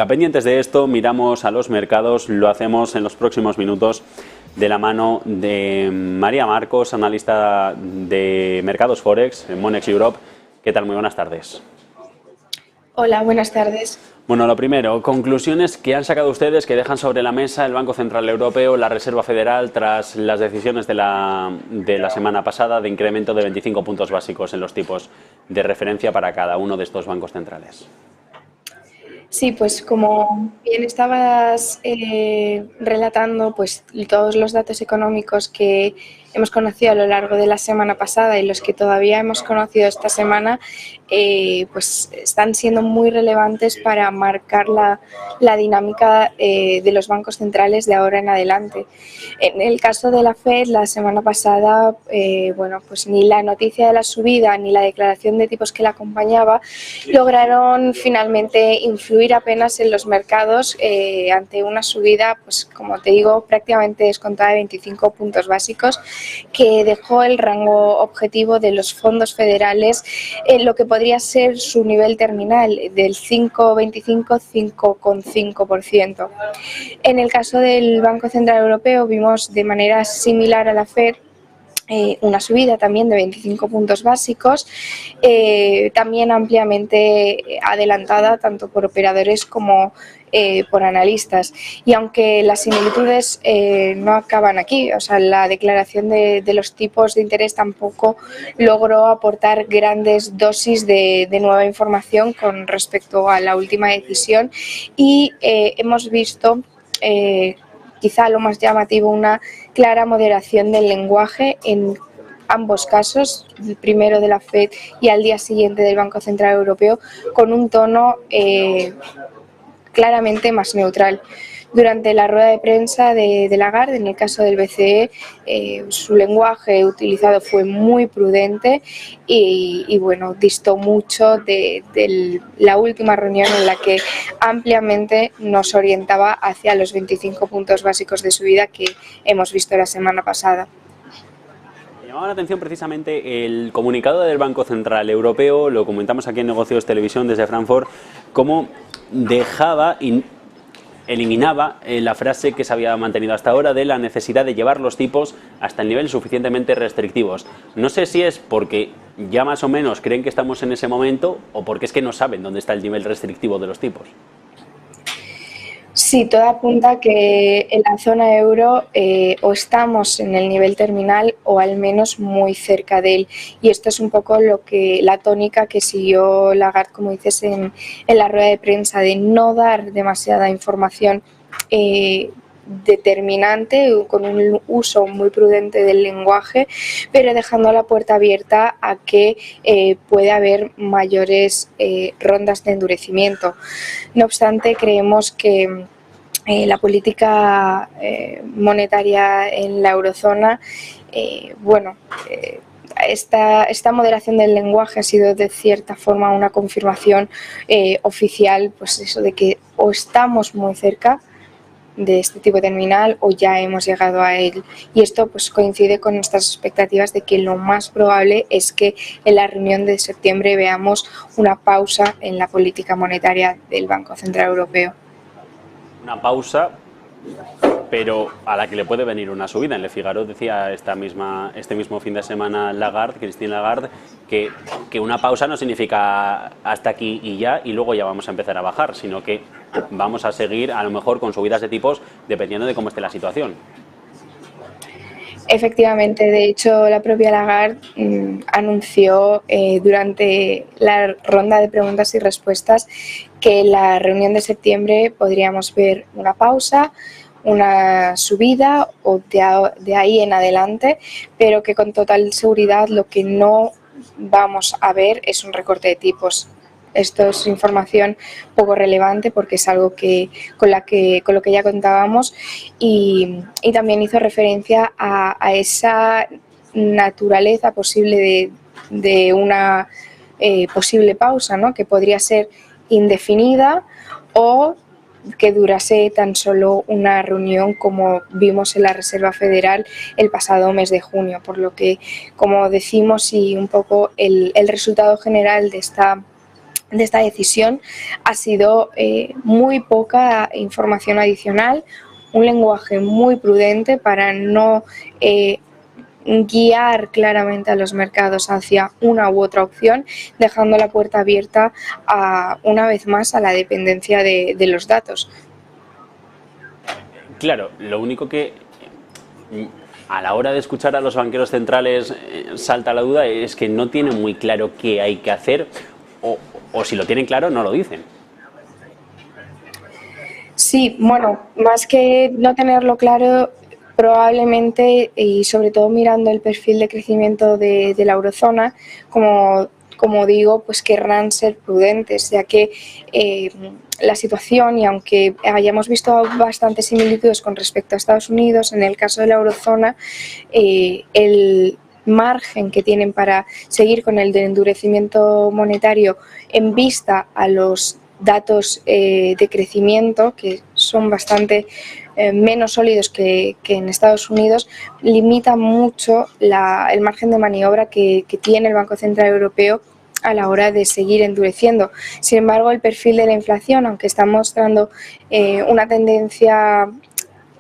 Pendientes de esto, miramos a los mercados, lo hacemos en los próximos minutos de la mano de María Marcos, analista de mercados Forex en Monex Europe. ¿Qué tal? Muy buenas tardes. Hola, buenas tardes. Bueno, lo primero, conclusiones que han sacado ustedes, que dejan sobre la mesa el Banco Central Europeo, la Reserva Federal, tras las decisiones de la semana pasada de incremento de 25 puntos básicos en los tipos de referencia para cada uno de estos bancos centrales. Sí, pues como bien estabas relatando, pues todos los datos económicos que hemos conocido a lo largo de la semana pasada y los que todavía hemos conocido esta semana, pues están siendo muy relevantes para marcar la dinámica de los bancos centrales de ahora en adelante. En el caso de la Fed, la semana pasada, bueno, pues ni la noticia de la subida ni la declaración de tipos que la acompañaba lograron finalmente influir apenas en los mercados ante una subida, pues como te digo, prácticamente descontada de 25 puntos básicos, que dejó el rango objetivo de los fondos federales en lo que podría ser su nivel terminal del 5,25-5,5%. En el caso del Banco Central Europeo vimos de manera similar a la Fed una subida también de 25 puntos básicos, también ampliamente adelantada tanto por operadores como por analistas. Y aunque las similitudes no acaban aquí, o sea, la declaración de los tipos de interés tampoco logró aportar grandes dosis de nueva información con respecto a la última decisión y hemos visto quizá lo más llamativo, una clara moderación del lenguaje en ambos casos, el primero de la Fed y al día siguiente del Banco Central Europeo, con un tono claramente más neutral. Durante la rueda de prensa de Lagarde, en el caso del BCE, su lenguaje utilizado fue muy prudente y bueno, distó mucho de la última reunión en la que ampliamente nos orientaba hacia los 25 puntos básicos de subida que hemos visto la semana pasada. Me llamaba la atención precisamente el comunicado del Banco Central Europeo, lo comentamos aquí en Negocios Televisión desde Frankfurt, cómo eliminaba la frase que se había mantenido hasta ahora de la necesidad de llevar los tipos hasta el nivel suficientemente restrictivos. No sé si es porque ya más o menos creen que estamos en ese momento o porque es que no saben dónde está el nivel restrictivo de los tipos. Sí, todo apunta a que en la zona euro o estamos en el nivel terminal o al menos muy cerca de él. Y esto es un poco la tónica que siguió Lagarde, como dices, en la rueda de prensa, de no dar demasiada información determinante, con un uso muy prudente del lenguaje, pero dejando la puerta abierta a que pueda haber mayores rondas de endurecimiento. No obstante, creemos que la política monetaria en la eurozona, esta moderación del lenguaje ha sido de cierta forma una confirmación oficial, pues eso de que o estamos muy cerca de este tipo terminal o ya hemos llegado a él, y esto pues coincide con nuestras expectativas de que lo más probable es que en la reunión de septiembre veamos una pausa en la política monetaria del Banco Central Europeo. Una pausa, pero a la que le puede venir una subida. En Le Figaro decía este mismo fin de semana Christine Lagarde, que una pausa no significa hasta aquí y ya, y luego ya vamos a empezar a bajar, sino que vamos a seguir a lo mejor con subidas de tipos dependiendo de cómo esté la situación. Efectivamente, de hecho la propia Lagarde anunció durante la ronda de preguntas y respuestas que en la reunión de septiembre podríamos ver una pausa, una subida o de ahí en adelante, pero que con total seguridad lo que no vamos a ver es un recorte de tipos. Esto es información poco relevante porque es algo con lo que ya contábamos, y también hizo referencia a esa naturaleza posible de una posible pausa, ¿no? Que podría ser indefinida o que durase tan solo una reunión, como vimos en la Reserva Federal el pasado mes de junio, por lo que, como decimos, y un poco el resultado general de esta de esta decisión ha sido muy poca información adicional, un lenguaje muy prudente para no guiar claramente a los mercados hacia una u otra opción, dejando la puerta abierta una vez más a la dependencia de los datos. Claro, lo único que a la hora de escuchar a los banqueros centrales salta la duda es que no tienen muy claro qué hay que hacer o si lo tienen claro no lo dicen. Sí, bueno, más que no tenerlo claro, probablemente, y sobre todo mirando el perfil de crecimiento de la eurozona, como digo, pues querrán ser prudentes, ya que la situación, y aunque hayamos visto bastantes similitudes con respecto a Estados Unidos, en el caso de la eurozona, el margen que tienen para seguir con el endurecimiento monetario en vista a los datos de crecimiento, que son bastante menos sólidos que en Estados Unidos, limita mucho el margen de maniobra que tiene el Banco Central Europeo a la hora de seguir endureciendo. Sin embargo, el perfil de la inflación, aunque está mostrando una tendencia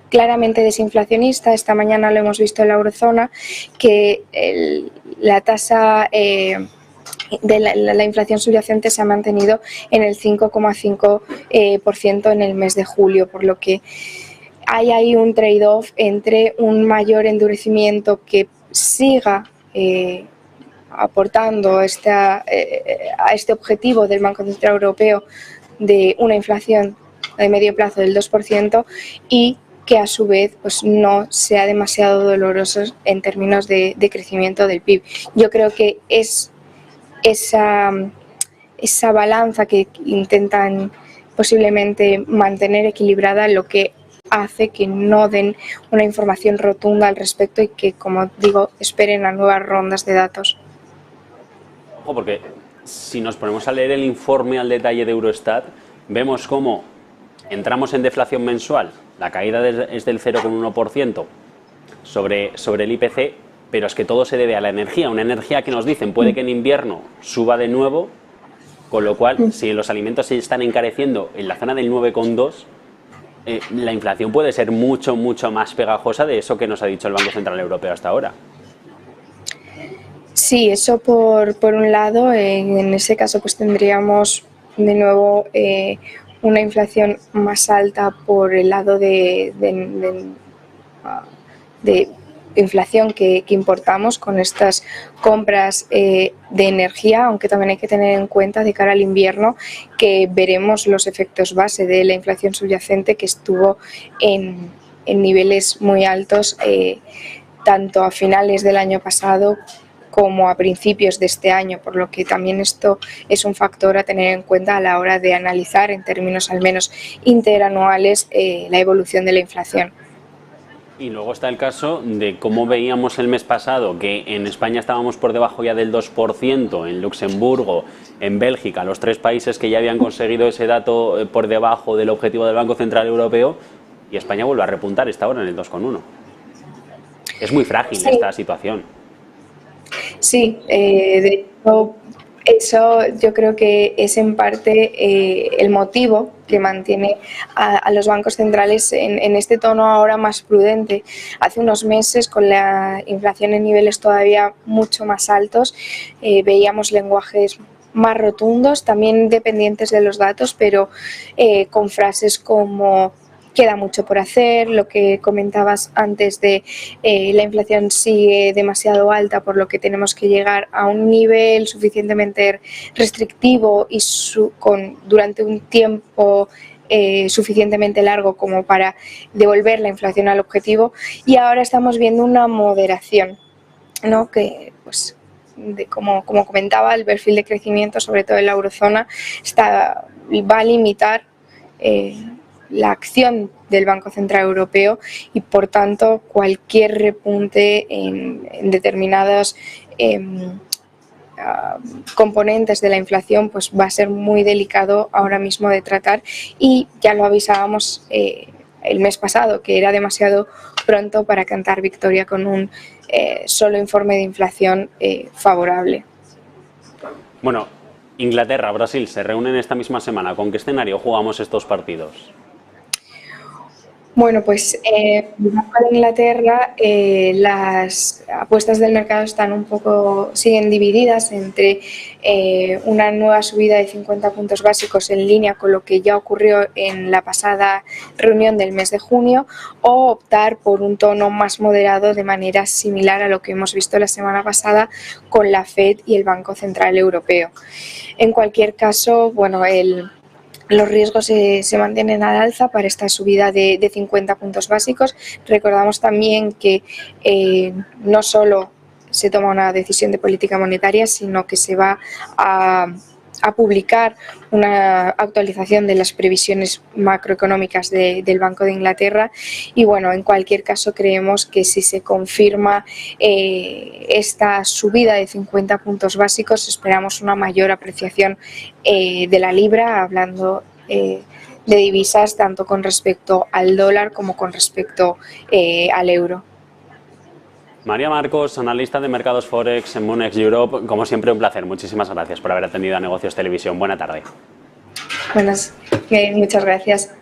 claramente desinflacionista, esta mañana lo hemos visto en la eurozona, que la tasa de la inflación subyacente se ha mantenido en el 5,5% en el mes de julio, por lo que hay ahí un trade-off entre un mayor endurecimiento que siga aportando a este objetivo del Banco Central Europeo de una inflación de medio plazo del 2% y que a su vez pues no sea demasiado doloroso en términos de crecimiento del PIB. Yo creo que es esa balanza que intentan posiblemente mantener equilibrada lo que hace que no den una información rotunda al respecto y que, como digo, esperen a nuevas rondas de datos. Ojo, porque si nos ponemos a leer el informe al detalle de Eurostat, vemos cómo entramos en deflación mensual, la caída es del 0,1% sobre el IPC, pero es que todo se debe a la energía, una energía que nos dicen puede que en invierno suba de nuevo, con lo cual si los alimentos se están encareciendo en la zona del 9,2, la inflación puede ser mucho más pegajosa de eso que nos ha dicho el Banco Central Europeo hasta ahora. Sí, eso por un lado, en ese caso pues tendríamos de nuevo una inflación más alta por el lado de inflación que importamos con estas compras de energía, aunque también hay que tener en cuenta de cara al invierno que veremos los efectos base de la inflación subyacente que estuvo en niveles muy altos tanto a finales del año pasado como a principios de este año, por lo que también esto es un factor a tener en cuenta a la hora de analizar en términos al menos interanuales la evolución de la inflación. Y luego está el caso de cómo veíamos el mes pasado que en España estábamos por debajo ya del 2%, en Luxemburgo, en Bélgica, los 3 países que ya habían conseguido ese dato por debajo del objetivo del Banco Central Europeo, y España vuelve a repuntar, está ahora en el 2,1%. Es muy frágil esta situación. Sí, de hecho, eso yo creo que es en parte el motivo que mantiene a los bancos centrales en este tono ahora más prudente. Hace unos meses, con la inflación en niveles todavía mucho más altos, veíamos lenguajes más rotundos, también dependientes de los datos, pero con frases como queda mucho por hacer, lo que comentabas antes de la inflación sigue demasiado alta, por lo que tenemos que llegar a un nivel suficientemente restrictivo y durante un tiempo suficientemente largo como para devolver la inflación al objetivo, y ahora estamos viendo una moderación, ¿no? Que pues como comentaba, el perfil de crecimiento, sobre todo en la eurozona, va a limitar la acción del Banco Central Europeo y, por tanto, cualquier repunte en determinados componentes de la inflación pues va a ser muy delicado ahora mismo de tratar, y ya lo avisábamos el mes pasado, que era demasiado pronto para cantar victoria con un solo informe de inflación favorable. Bueno, Inglaterra, Brasil se reúnen esta misma semana. ¿Con qué escenario jugamos estos partidos? Bueno, pues en el Banco de Inglaterra las apuestas del mercado están siguen divididas entre una nueva subida de 50 puntos básicos en línea con lo que ya ocurrió en la pasada reunión del mes de junio, o optar por un tono más moderado de manera similar a lo que hemos visto la semana pasada con la FED y el Banco Central Europeo. En cualquier caso, bueno, los riesgos se mantienen al alza para esta subida de 50 puntos básicos. Recordamos también que no solo se toma una decisión de política monetaria, sino que se va a publicar una actualización de las previsiones macroeconómicas del Banco de Inglaterra. Y bueno, en cualquier caso creemos que si se confirma esta subida de 50 puntos básicos, esperamos una mayor apreciación de la libra, hablando de divisas tanto con respecto al dólar como con respecto al euro. María Marcos, analista de mercados Forex en Monex Europe, como siempre un placer. Muchísimas gracias por haber atendido a Negocios Televisión. Buena tarde. Muchas gracias.